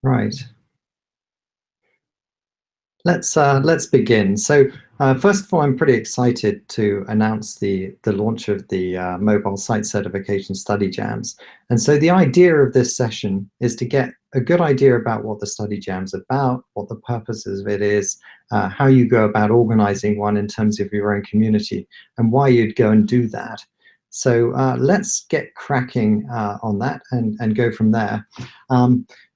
Right. Let's begin. So first of all, I'm pretty excited to announce the launch of the mobile site certification study jams. And so the idea of this session is to get a good idea about what the study jam's about, what the purposes of it is, how you go about organizing one in terms of your own community, and why you'd go and do that. So let's get cracking on that and go from there.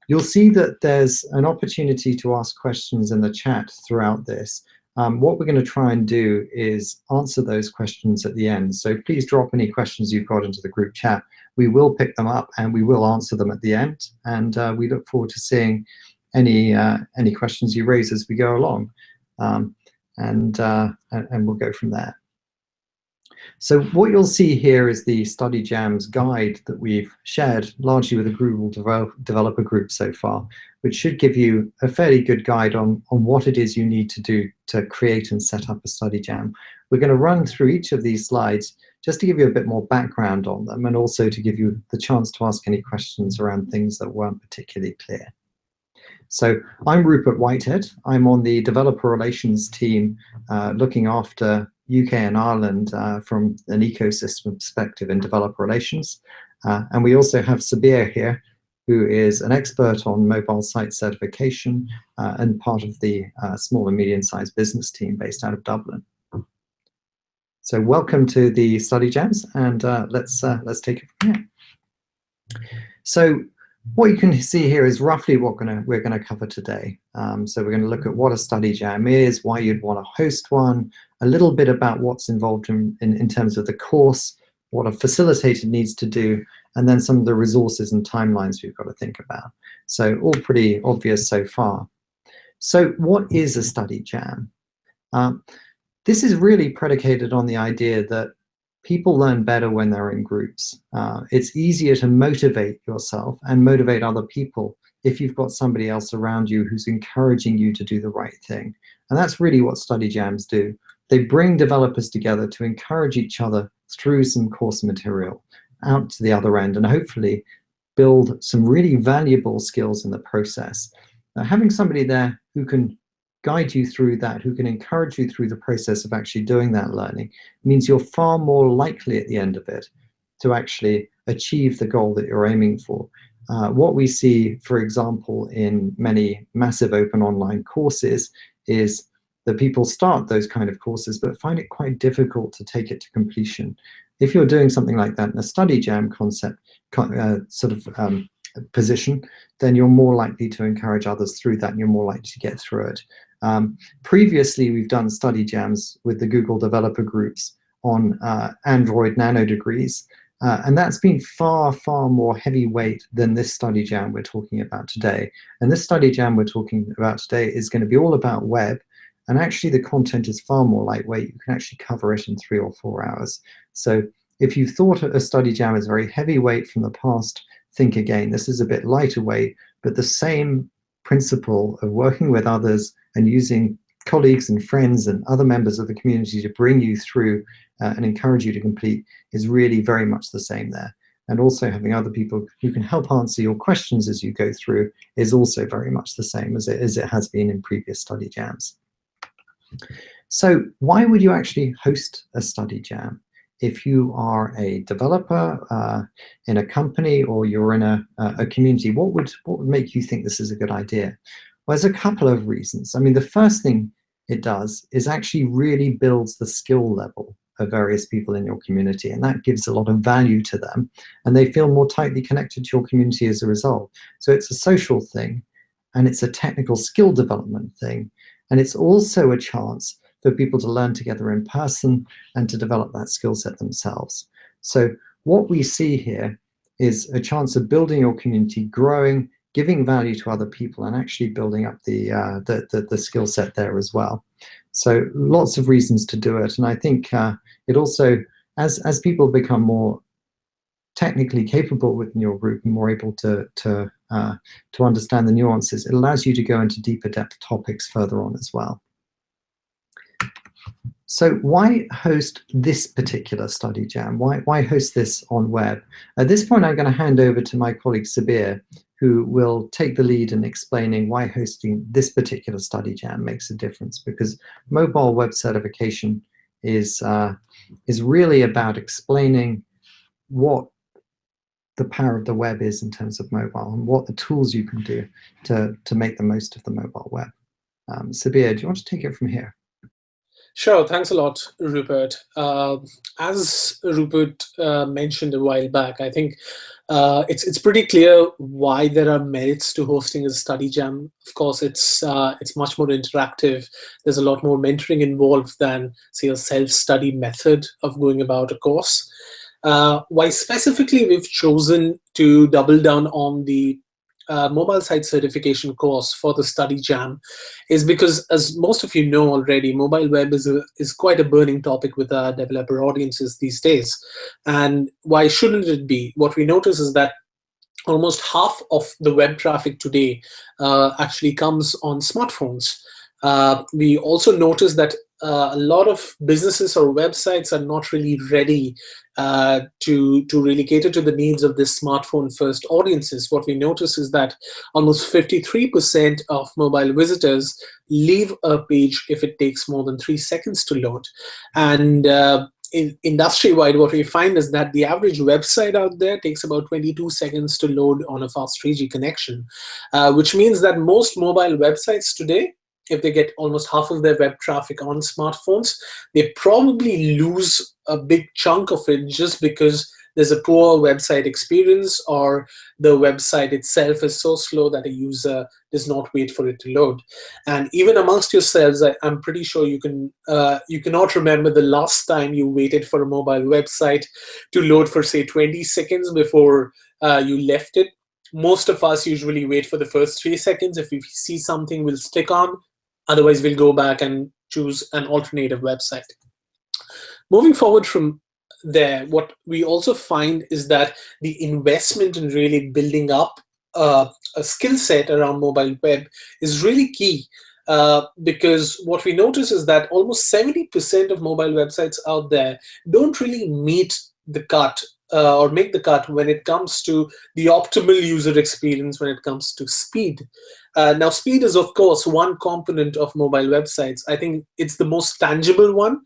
You'll see that there's an opportunity to ask questions in the chat throughout this. What we're going to try and do is answer those questions at the end. So please drop any questions you've got into the group chat. We will pick them up and we will answer them at the end. And we look forward to seeing any questions you raise as we go along. And we'll go from there. So what you'll see here is the Study Jams guide that we've shared largely with a Google developer group so far, which should give you a fairly good guide on what it is you need to do to create and set up a Study Jam. We're going to run through each of these slides just to give you a bit more background on them and also to give you the chance to ask any questions around things that weren't particularly clear. So I'm Rupert Whitehead. I'm on the developer relations team looking after UK and Ireland from an ecosystem perspective in developer relations. And we also have Subir here, who is an expert on mobile site certification and part of the small and medium-sized business team based out of Dublin. So welcome to the Study Jams, and let's take it from here. So what you can see here is roughly what we're going to cover today. So we're going to look at what a study jam is, why you'd want to host one, a little bit about what's involved in terms of the course, what a facilitator needs to do, and then some of the resources and timelines we've got to think about. So all pretty obvious so far. So what is a study jam? This is really predicated on the idea that people learn better when they're in groups. It's easier to motivate yourself and motivate other people if you've got somebody else around you who's encouraging you to do the right thing. And that's really what study jams do. They bring developers together to encourage each other through some course material out to the other end and hopefully build some really valuable skills in the process. Having somebody there who can guide you through that, who can encourage you through the process of actually doing that learning, means you're far more likely at the end of it to actually achieve the goal that you're aiming for. What we see, for example, in many massive open online courses is that people start those kind of courses but find it quite difficult to take it to completion. If you're doing something like that in a study jam concept position, then you're more likely to encourage others through that and you're more likely to get through it. Previously, we've done study jams with the Google developer groups on Android nano degrees, and that's been far, far more heavyweight than this study jam we're talking about today. And this study jam we're talking about today is going to be all about web, and actually the content is far more lightweight. You can actually cover it in 3 or 4 hours. So if you thought a study jam is very heavyweight from the past, think again. This is a bit lighter weight, but the same principle of working with others and using colleagues and friends and other members of the community to bring you through and encourage you to complete is really very much the same there. And also having other people who can help answer your questions as you go through is also very much the same as it has been in previous study jams. So why would you actually host a study jam? If you are a developer in a company or you're in a community, what would make you think this is a good idea? Well, there's a couple of reasons. I mean, the first thing it does is actually really builds the skill level of various people in your community, and that gives a lot of value to them, and they feel more tightly connected to your community as a result. So it's a social thing, and it's a technical skill development thing, and it's also a chance for people to learn together in person and to develop that skill set themselves. So what we see here is a chance of building your community, growing, giving value to other people, and actually building up the skill set there as well. So lots of reasons to do it. And I think it also, as people become more technically capable within your group and more able to understand the nuances, it allows you to go into deeper depth topics further on as well. So why host this particular study jam? Why host this on web? At this point, I'm going to hand over to my colleague Subir, who will take the lead in explaining why hosting this particular study jam makes a difference, because mobile web certification is really about explaining what the power of the web is in terms of mobile and what the tools you can do to make the most of the mobile web. Subir, do you want to take it from here? Sure, thanks a lot, Rupert. As Rupert mentioned a while back, I think it's pretty clear why there are merits to hosting a study jam. Of course, it's much more interactive. There's a lot more mentoring involved than, say, a self-study method of going about a course. Why specifically we've chosen to double down on the mobile site certification course for the study jam is because, as most of you know already, mobile web is quite a burning topic with our developer audiences these days. And why shouldn't it be? What we notice is that almost half of the web traffic today actually comes on smartphones. We also notice that a lot of businesses or websites are not really ready to really cater to the needs of this smartphone first audiences. What we notice is that almost 53% of mobile visitors leave a page if it takes more than 3 seconds to load. And industry-wide, what we find is that the average website out there takes about 22 seconds to load on a fast 3G connection, which means that most mobile websites today, if they get almost half of their web traffic on smartphones, they probably lose a big chunk of it just because there's a poor website experience, or the website itself is so slow that a user does not wait for it to load. And even amongst yourselves, I'm pretty sure you cannot remember the last time you waited for a mobile website to load for, say, 20 seconds before you left it. Most of us usually wait for the first 3 seconds. If we see something, we'll stick on. Otherwise, we'll go back and choose an alternative website. Moving forward from there, what we also find is that the investment in really building up a skill set around mobile web is really key, because what we notice is that almost 70% of mobile websites out there don't really meet the cut or make the cut when it comes to the optimal user experience, when it comes to speed. Now, speed is, of course, one component of mobile websites. I think it's the most tangible one,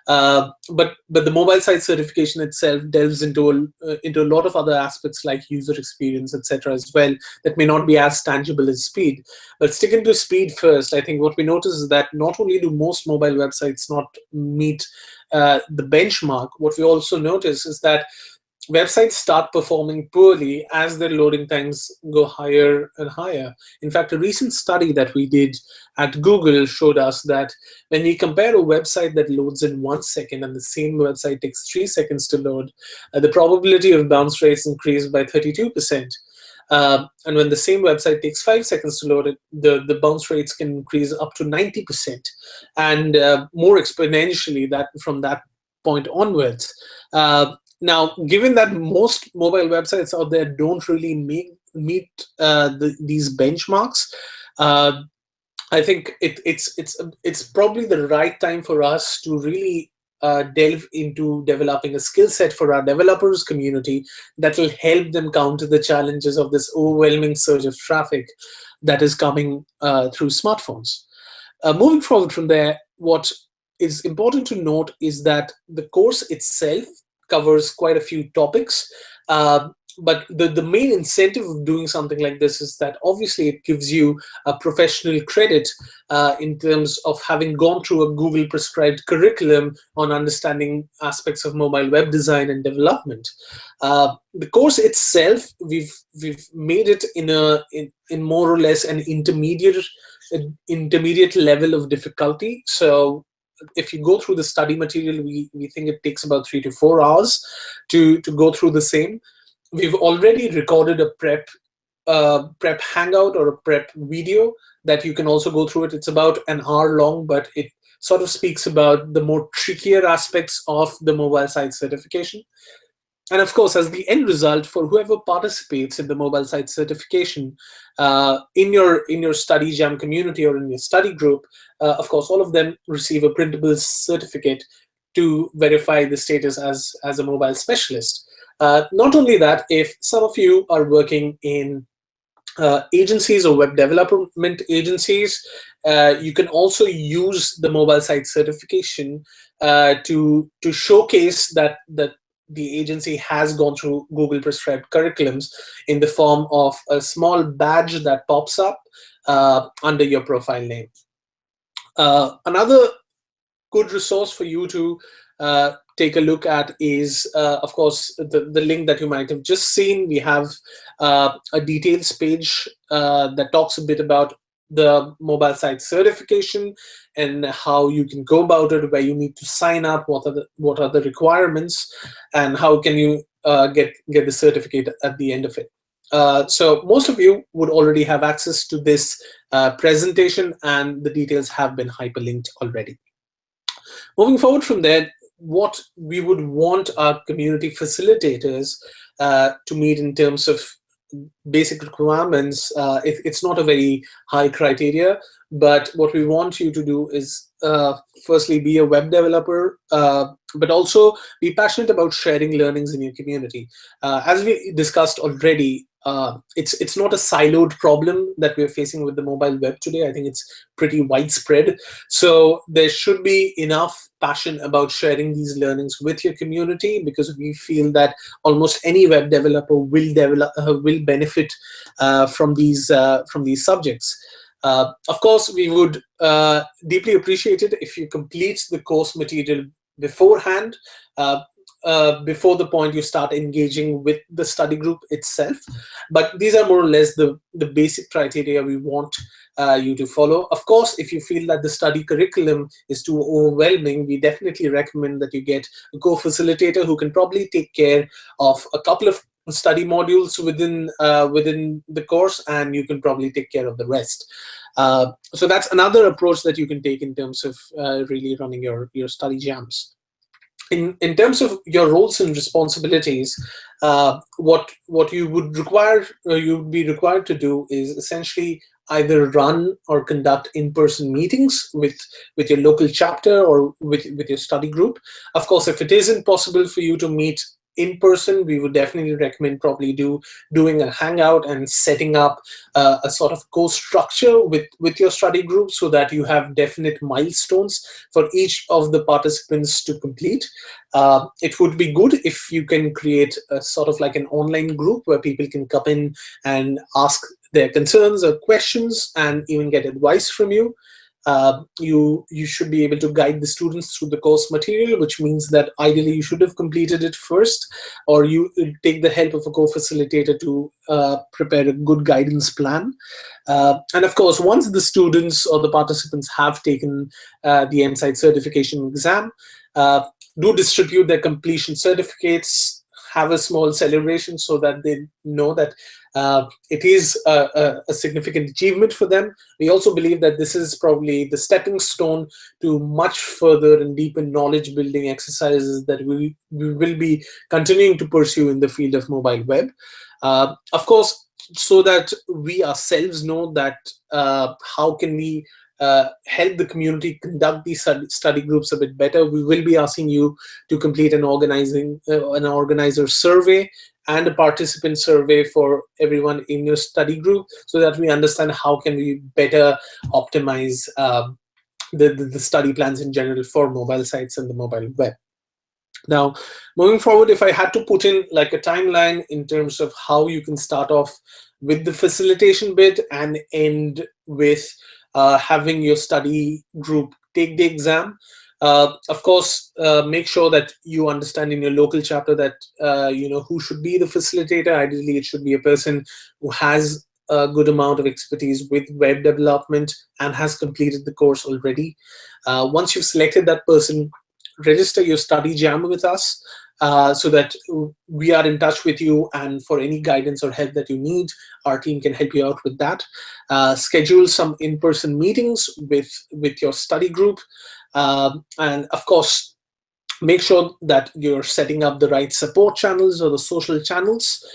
but the mobile site certification itself delves into a lot of other aspects like user experience, etc., as well, that may not be as tangible as speed. But sticking to speed first, I think what we notice is that not only do most mobile websites not meet the benchmark, what we also notice is that websites start performing poorly as their loading times go higher and higher. In fact, a recent study that we did at Google showed us that when we compare a website that loads in 1 second and the same website takes 3 seconds to load, the probability of bounce rates increased by 32%. And when the same website takes 5 seconds to load it, the bounce rates can increase up to 90%, and more exponentially that from that point onwards. Now, given that most mobile websites out there don't really meet these benchmarks, I think it's probably the right time for us to really delve into developing a skill set for our developers community that will help them counter the challenges of this overwhelming surge of traffic that is coming through smartphones. Moving forward from there, what is important to note is that the course itself covers quite a few topics, but the main incentive of doing something like this is that obviously it gives you a professional credit in terms of having gone through a Google prescribed curriculum on understanding aspects of mobile web design and development. The course itself, we've made it in more or less an intermediate level of difficulty. So if you go through the study material, we think it takes about 3 to 4 hours to go through the same. We've already recorded a prep hangout or a prep video that you can also go through it. It's about an hour long, but it sort of speaks about the more trickier aspects of the mobile site certification. And of course, as the end result, for whoever participates in the mobile site certification in your study jam community or in your study group, of course, all of them receive a printable certificate to verify the status as a mobile specialist. Not only that, if some of you are working in agencies or web development agencies, you can also use the mobile site certification to showcase that the agency has gone through Google prescribed curriculums in the form of a small badge that pops up under your profile name. Another good resource for you to take a look at is, of course, the link that you might have just seen. We have a details page that talks a bit about the mobile site certification and how you can go about it, where you need to sign up, what are the requirements, and how can you get the certificate at the end of it. So most of you would already have access to this presentation, and the details have been hyperlinked already. Moving forward from there, what we would want our community facilitators to meet in terms of basic requirements, it's not a very high criteria, but what we want you to do is firstly be a web developer, but also be passionate about sharing learnings in your community. As we discussed already, it's not a siloed problem that we're facing with the mobile web today. I think it's pretty widespread. So there should be enough passion about sharing these learnings with your community, because we feel that almost any web developer will benefit from these subjects. Of course, we would deeply appreciate it if you complete the course material beforehand, before the point you start engaging with the study group itself. But these are more or less the basic criteria we want you to follow. Of course, if you feel that the study curriculum is too overwhelming, we definitely recommend that you get a co-facilitator who can probably take care of a couple of study modules within the course, and you can probably take care of the rest. So that's another approach that you can take in terms of really running your study jams. In terms of your roles and responsibilities, what you would be required to do is essentially either run or conduct in-person meetings with your local chapter or with your study group. Of course, if it isn't possible for you to meet in person, we would definitely recommend probably doing a hangout and setting up a sort of course structure with your study group, so that you have definite milestones for each of the participants to complete. It would be good if you can create a sort of like an online group where people can come in and ask their concerns or questions and even get advice from you. You should be able to guide the students through the course material, which means that ideally you should have completed it first, or you take the help of a co-facilitator to prepare a good guidance plan. And of course, once the students or the participants have taken the MSite certification exam, do distribute their completion certificates, have a small celebration so that they know that it is a significant achievement for them. We also believe that this is probably the stepping stone to much further and deeper knowledge building exercises that we will be continuing to pursue in the field of mobile web. Of course, so that we ourselves know that how can we help the community conduct these study groups a bit better, we will be asking you to complete an organizer survey and a participant survey for everyone in your study group, so that we understand how can we better optimize the study plans in general for mobile sites and the mobile web. Now, moving forward, if I had to put in like a timeline in terms of how you can start off with the facilitation bit and end with having your study group take the exam. Of course, make sure that you understand in your local chapter that you know who should be the facilitator. Ideally, it should be a person who has a good amount of expertise with web development and has completed the course already. Once you've selected that person, register your study jam with us, so that we are in touch with you, and for any guidance or help that you need, our team can help you out with that. Schedule some in-person meetings with your study group, and of course, make sure that you're setting up the right support channels or the social channels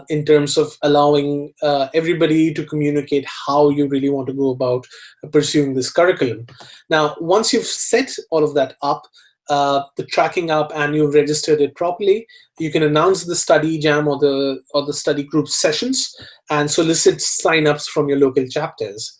in terms of allowing everybody to communicate how you really want to go about pursuing this curriculum. Now, once you've set all of that up, the tracking up and you've registered it properly, you can announce the study jam or the study group sessions and solicit signups from your local chapters.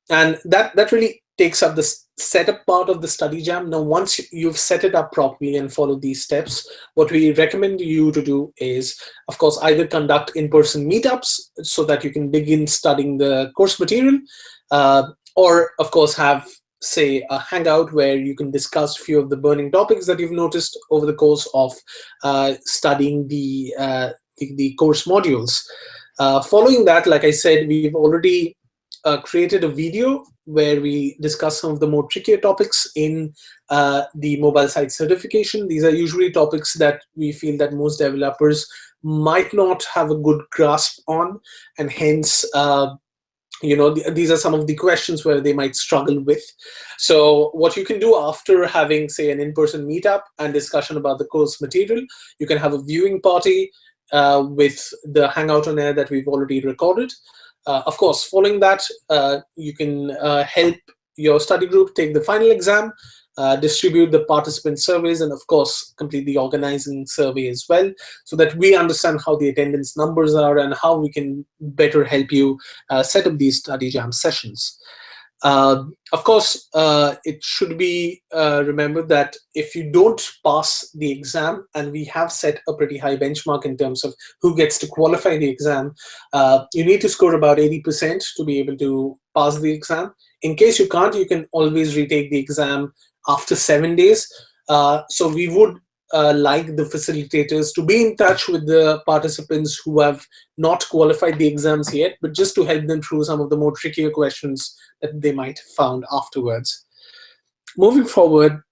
And that really takes up the setup part of the study jam. Now, once you've set it up properly and followed these steps, what we recommend you to do is, of course, either conduct in-person meetups so that you can begin studying the course material, or, of course, have, say, a hangout where you can discuss a few of the burning topics that you've noticed over the course of studying the course modules. Following that, like I said, we've already created a video where we discuss some of the more trickier topics in the mobile site certification. These are usually topics that we feel that most developers might not have a good grasp on, and hence these are some of the questions where they might struggle with. So what you can do after having, say, an in-person meetup and discussion about the course material, you can have a viewing party with the Hangout on Air that we've already recorded. Of course, following that, you can help your study group take the final exam, distribute the participant surveys, and of course, complete the organizing survey as well, so that we understand how the attendance numbers are and how we can better help you set up these study jam sessions. Of course, it should be remembered that if you don't pass the exam, and we have set a pretty high benchmark in terms of who gets to qualify the exam, you need to score about 80% to be able to pass the exam. In case you can't, you can always retake the exam after 7 days. So we would like the facilitators to be in touch with the participants who have not qualified the exams yet, but just to help them through some of the more trickier questions that they might have found afterwards. Moving forward,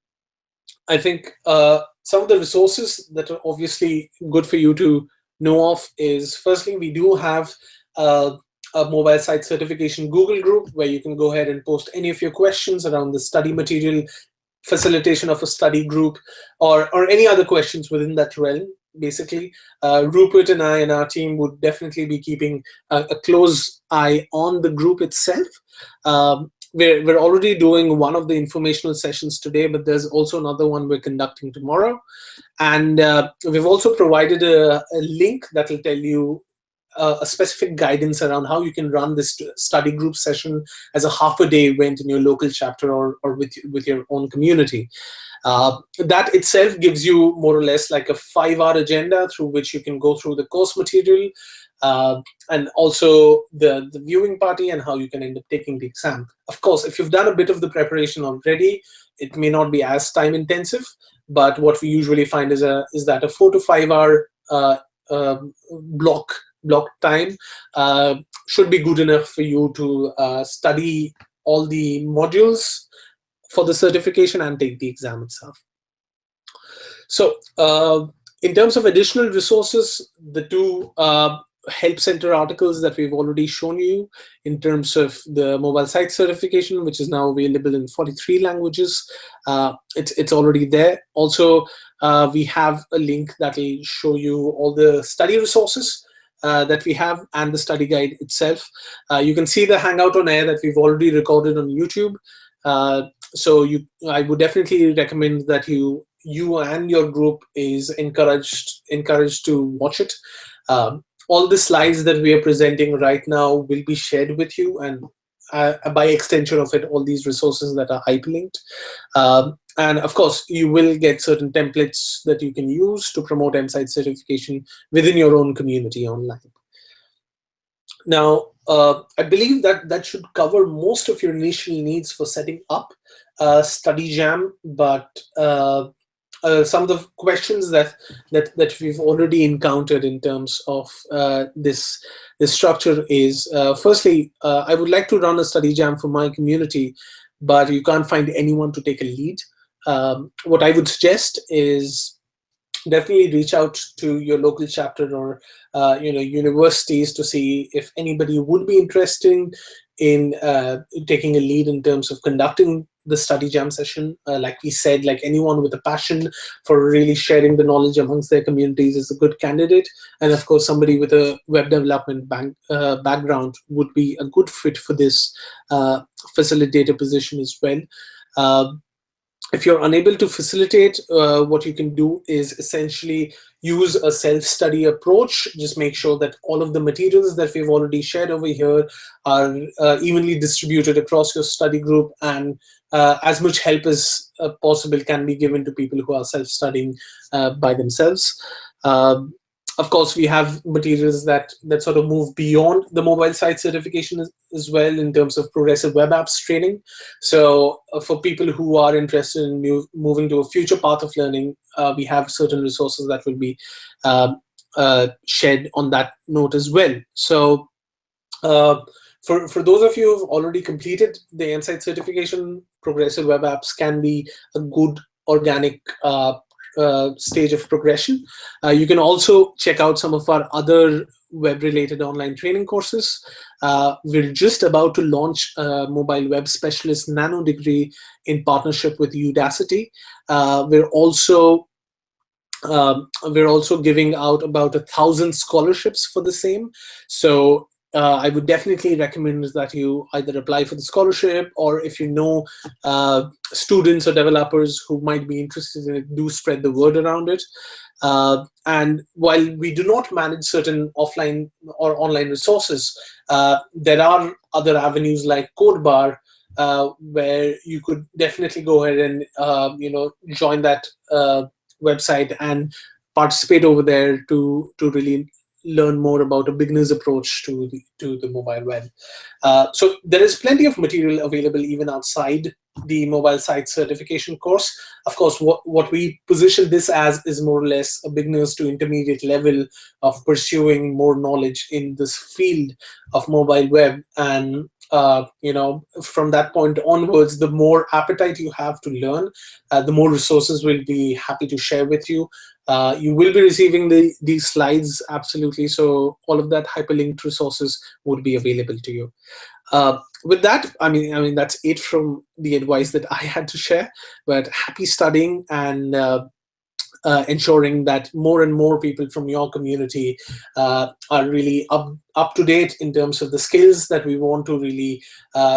I think some of the resources that are obviously good for you to know of is, firstly, we do have a mobile site certification Google group where you can go ahead and post any of your questions around the study material, facilitation of a study group, or any other questions within that realm. Basically, Rupert and I and our team would definitely be keeping a close eye on the group itself. We're already doing one of the informational sessions today, but there's also another one we're conducting tomorrow. And we've also provided a link that will tell you a specific guidance around how you can run this study group session as a half-a-day event in your local chapter or with your own community. That itself gives you more or less like a 5-hour agenda through which you can go through the course material, and also the viewing party and how you can end up taking the exam. Of course, if you've done a bit of the preparation already, it may not be as time intensive, but what we usually find is that a 4 to 5 hour block time should be good enough for you to study all the modules for the certification and take the exam itself. So in terms of additional resources, the two help center articles that we've already shown you in terms of the mobile site certification, which is now available in 43 languages, it's already there. Also, we have a link that will show you all the study resources that we have and the study guide itself. You can see the Hangout on Air that we've already recorded on YouTube. So I would definitely recommend that you and your group is encouraged to watch it. All the slides that we are presenting right now will be shared with you, and by extension of it, all these resources that are hyperlinked. And of course, you will get certain templates that you can use to promote M-Site certification within your own community online. Now, I believe that should cover most of your initial needs for setting up Study Jam, but some of the questions that we've already encountered in terms of this structure is, firstly, I would like to run a Study Jam for my community, but you can't find anyone to take a lead. What I would suggest is definitely reach out to your local chapter or universities to see if anybody would be interested in taking a lead in terms of conducting the Study Jam session. Like we said, like anyone with a passion for really sharing the knowledge amongst their communities is a good candidate. And of course, somebody with a web development background would be a good fit for this facilitator position as well. If you're unable to facilitate, what you can do is essentially use a self-study approach. Just make sure that all of the materials that we've already shared over here are evenly distributed across your study group, and as much help as possible can be given to people who are self-studying by themselves. Um of course, we have materials that sort of move beyond the mobile site certification as well, in terms of progressive web apps training. So for people who are interested in moving to a future path of learning, we have certain resources that will be uh, shared on that note as well. So uh, for those of you who've already completed the Insight certification, progressive web apps can be a good organic stage of progression. You can also check out some of our other web-related online training courses. We're just about to launch a mobile web specialist nano degree in partnership with Udacity. We're also giving out about 1,000 scholarships for the same. So I would definitely recommend that you either apply for the scholarship, or if you know students or developers who might be interested in it, do spread the word around it. And while we do not manage certain offline or online resources, there are other avenues like CodeBar, where you could definitely go ahead and join that website and participate over there to really learn more about a beginner's approach to the mobile web. So there is plenty of material available even outside the mobile site certification course. Of course, what we position this as is more or less a beginners to intermediate level of pursuing more knowledge in this field of mobile web. And from that point onwards, the more appetite you have to learn, the more resources we'll be happy to share with you. You will be receiving these slides, absolutely. So all of that hyperlinked resources would be available to you. With that, I mean that's it from the advice that I had to share. But happy studying, and ensuring that more and more people from your community are really up to date in terms of the skills that we want to really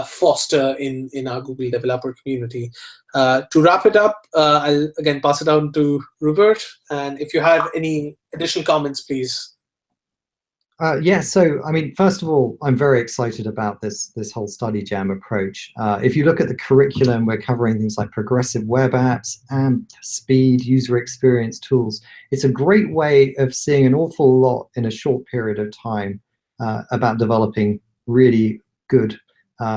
foster in our Google developer community. To wrap it up, I'll again pass it on to Rupert, and if you have any additional comments, please. Yeah, so I mean, first of all, I'm very excited about this whole study jam approach. If you look at the curriculum, we're covering things like progressive web apps, AMP, speed, user experience tools. It's a great way of seeing an awful lot in a short period of time about developing really good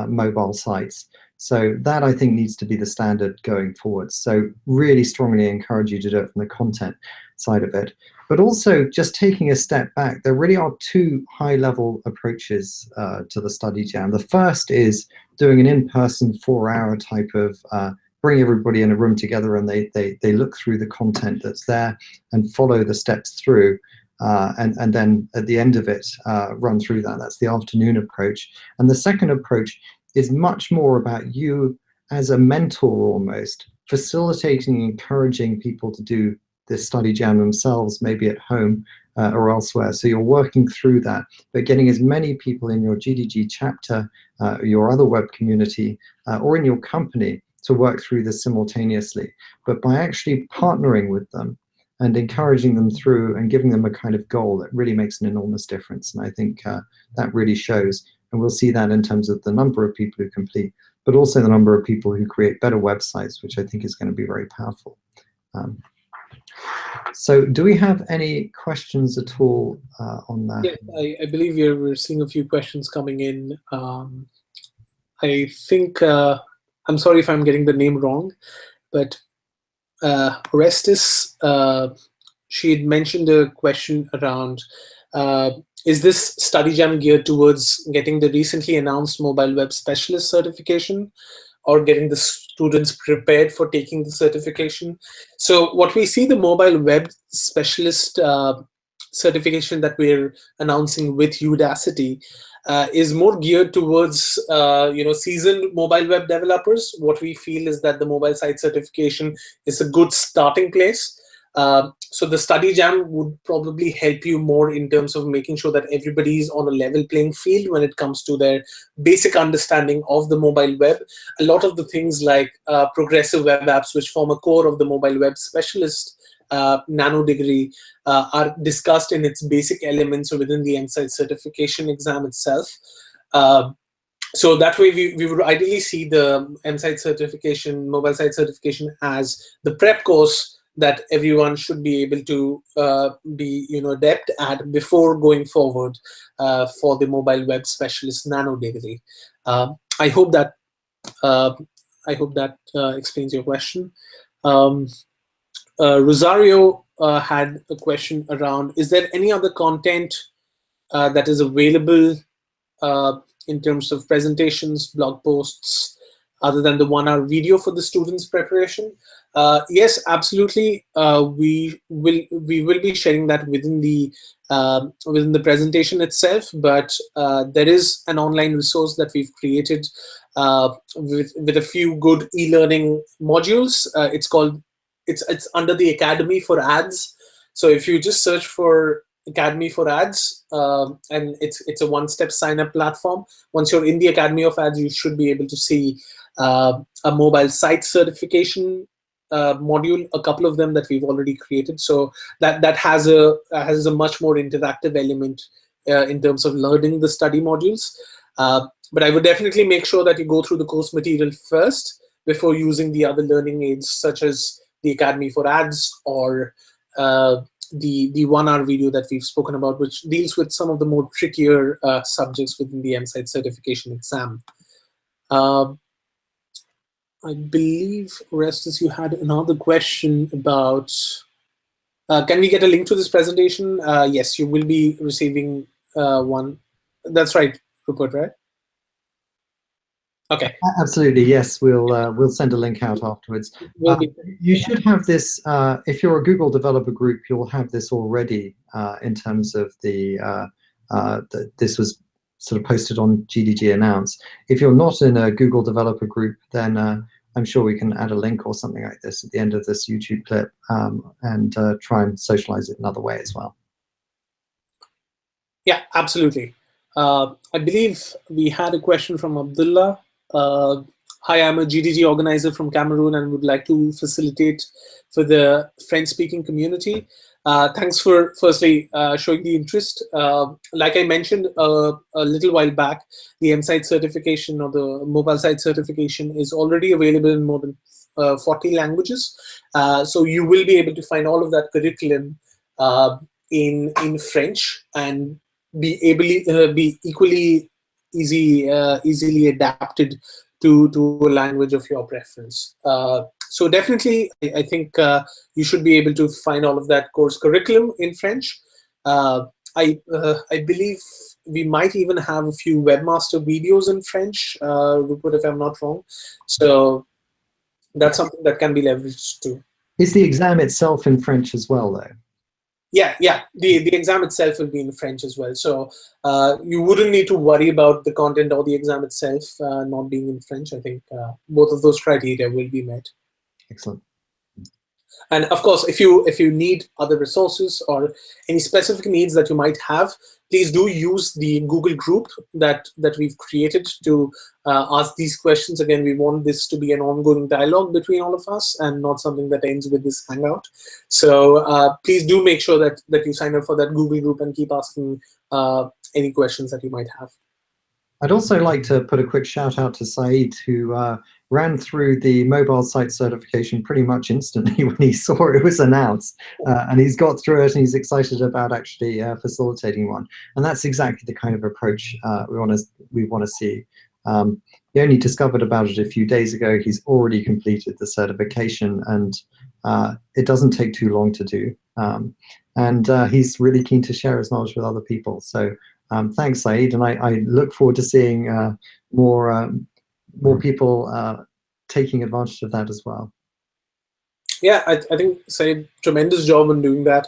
mobile sites. So that, I think, needs to be the standard going forward. So really strongly encourage you to do it from the content side of it. But also, just taking a step back, there really are two high-level approaches to the study jam. The first is doing an in-person 4-hour type of bring everybody in a room together, and they look through the content that's there and follow the steps through, and then at the end of it, run through that. That's the afternoon approach. And the second approach is much more about you as a mentor, almost facilitating, encouraging people to do this study jam themselves, maybe at home or elsewhere. So you're working through that, but getting as many people in your GDG chapter, your other web community, or in your company to work through this simultaneously. But by actually partnering with them and encouraging them through and giving them a kind of goal, that really makes an enormous difference. And I think that really shows. And we'll see that in terms of the number of people who complete, but also the number of people who create better websites, which I think is going to be very powerful. So do we have any questions at all on that? Yeah, I believe we're seeing a few questions coming in. I think, I'm sorry if I'm getting the name wrong, but Orestes, she had mentioned a question around, is this study jam geared towards getting the recently announced mobile web specialist certification, or getting the students prepared for taking the certification? So what we see, the mobile web specialist certification that we're announcing with Udacity is more geared towards seasoned mobile web developers. What we feel is that the mobile site certification is a good starting place. So the study jam would probably help you more in terms of making sure that everybody is on a level playing field when it comes to their basic understanding of the mobile web. A lot of the things like progressive web apps, which form a core of the mobile web specialist nano degree, are discussed in its basic elements within the MSite certification exam itself. So that way, we would ideally see the MSite certification, mobile site certification, as the prep course that everyone should be able to be adept at before going forward for the mobile web specialist nano degree. I hope that explains your question. Rosario had a question around: is there any other content that is available in terms of presentations, blog posts, other than the 1-hour video for the students' preparation? Yes, absolutely. We will be sharing that within the presentation itself. But there is an online resource that we've created with a few good e-learning modules. It's under the Academy for Ads. So if you just search for Academy for Ads, and it's a one-step sign-up platform. Once you're in the Academy of Ads, you should be able to see a mobile site certification module, a couple of them that we've already created. So that has a much more interactive element in terms of learning the study modules. But I would definitely make sure that you go through the course material first before using the other learning aids, such as the Academy for Ads or the 1-hour video that we've spoken about, which deals with some of the more trickier subjects within the MSite certification exam. I believe, Orestes, you had another question about, can we get a link to this presentation? Yes, you will be receiving one. That's right, Rupert, right? Okay. Absolutely, yes. We'll send a link out afterwards. You should have this, if you're a Google developer group, you'll have this already in terms of this was sort of posted on GDG Announce. If you're not in a Google developer group, then I'm sure we can add a link or something like this at the end of this YouTube clip and try and socialize it another way as well. Yeah, absolutely. I believe we had a question from Abdullah. Hi, I'm a GDG organizer from Cameroon and would like to facilitate for the French-speaking community. Thanks for firstly showing the interest. Like I mentioned a little while back, the MSite certification or the mobile site certification is already available in more than 40 languages. So you will be able to find all of that curriculum in French and be equally easily adapted to a language of your preference. So definitely, I think you should be able to find all of that course curriculum in French. I believe we might even have a few webmaster videos in French, Rupert, if I'm not wrong. So that's something that can be leveraged too. Is the exam itself in French as well, though? Yeah. The exam itself will be in French as well. So you wouldn't need to worry about the content or the exam itself not being in French. I think both of those criteria will be met. Excellent. And of course, if you need other resources or any specific needs that you might have, please do use the Google group that we've created to ask these questions. Again, we want this to be an ongoing dialogue between all of us and not something that ends with this Hangout. So please do make sure that you sign up for that Google group and keep asking any questions that you might have. I'd also like to put a quick shout out to Saeed, who ran through the mobile site certification pretty much instantly when he saw it was announced. And he's got through it and he's excited about actually facilitating one. And that's exactly the kind of approach we want to see. He only discovered about it a few days ago. He's already completed the certification and it doesn't take too long to do. And he's really keen to share his knowledge with other people. So thanks, Saeed, and I look forward to seeing more people taking advantage of that as well. Yeah, I think Saeed, tremendous job on doing that.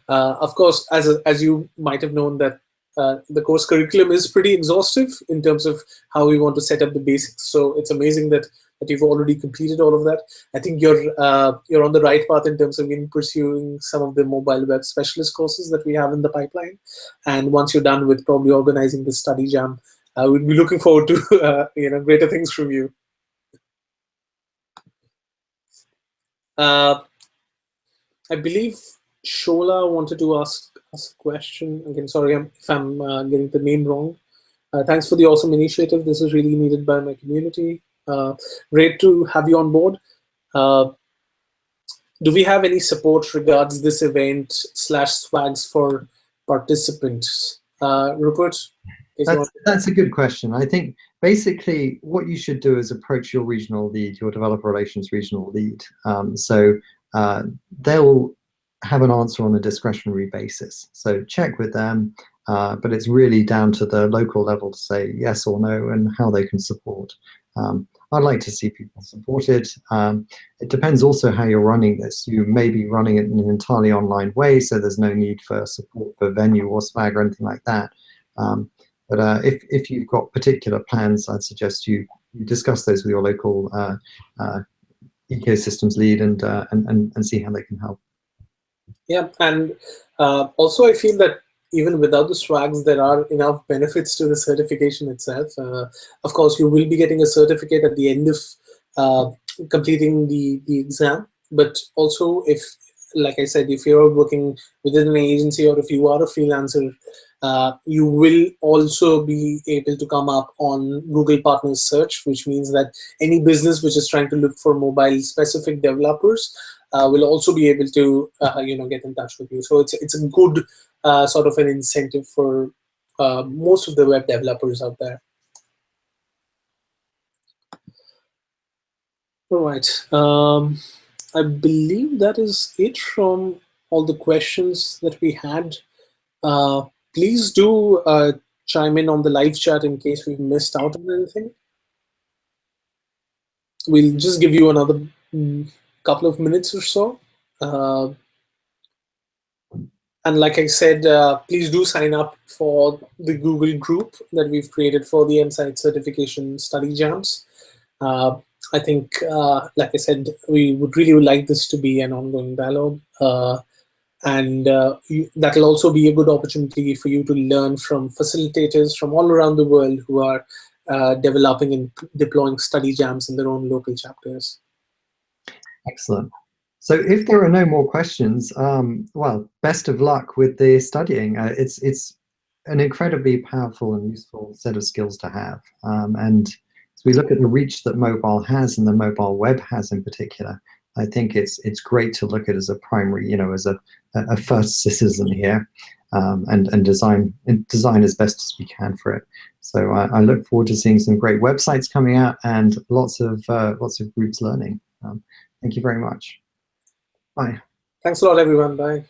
Of course, as you might have known, that the course curriculum is pretty exhaustive in terms of how we want to set up the basics. So it's amazing that that you've already completed all of that. I think you're on the right path in terms of pursuing some of the mobile web specialist courses that we have in the pipeline. And once you're done with probably organizing the study jam, we'll be looking forward to greater things from you. I believe Shola wanted to ask us a question. Again, sorry if I'm getting the name wrong. Thanks for the awesome initiative. This is really needed by my community. Great to have you on board. Do we have any support regards this event / swags for participants? Rupert? That's a good question. I think basically what you should do is approach your regional lead, your developer relations regional lead. They'll have an answer on a discretionary basis. So check with them, but it's really down to the local level to say yes or no and how they can support. I'd like to see people supported. It depends also how you're running this. You may be running it in an entirely online way, so there's no need for support for venue or swag or anything like that. But if you've got particular plans, I'd suggest you discuss those with your local ecosystems lead and see how they can help. Yeah, and also I feel that even without the swags, there are enough benefits to the certification itself. Of course, you will be getting a certificate at the end of completing the exam, but also if, like I said, if you're working within an agency or if you are a freelancer, you will also be able to come up on Google Partners Search, which means that any business which is trying to look for mobile-specific developers will also be able to get in touch with you. So it's a good sort of an incentive for most of the web developers out there. All right. I believe that is it from all the questions that we had. Please do chime in on the live chat in case we've missed out on anything. We'll just give you another couple of minutes or so. And like I said, please do sign up for the Google group that we've created for the MSite certification study jams. I think, like I said, we would really like this to be an ongoing dialogue. And that will also be a good opportunity for you to learn from facilitators from all around the world who are developing and deploying study jams in their own local chapters. Excellent. So if there are no more questions, well, best of luck with the studying. It's an incredibly powerful and useful set of skills to have. And as we look at the reach that mobile has and the mobile web has in particular, I think it's great to look at as a primary, as a first citizen here, and design as best as we can for it. So I look forward to seeing some great websites coming out and lots of groups learning. Thank you very much. Bye. Thanks a lot, everyone. Bye.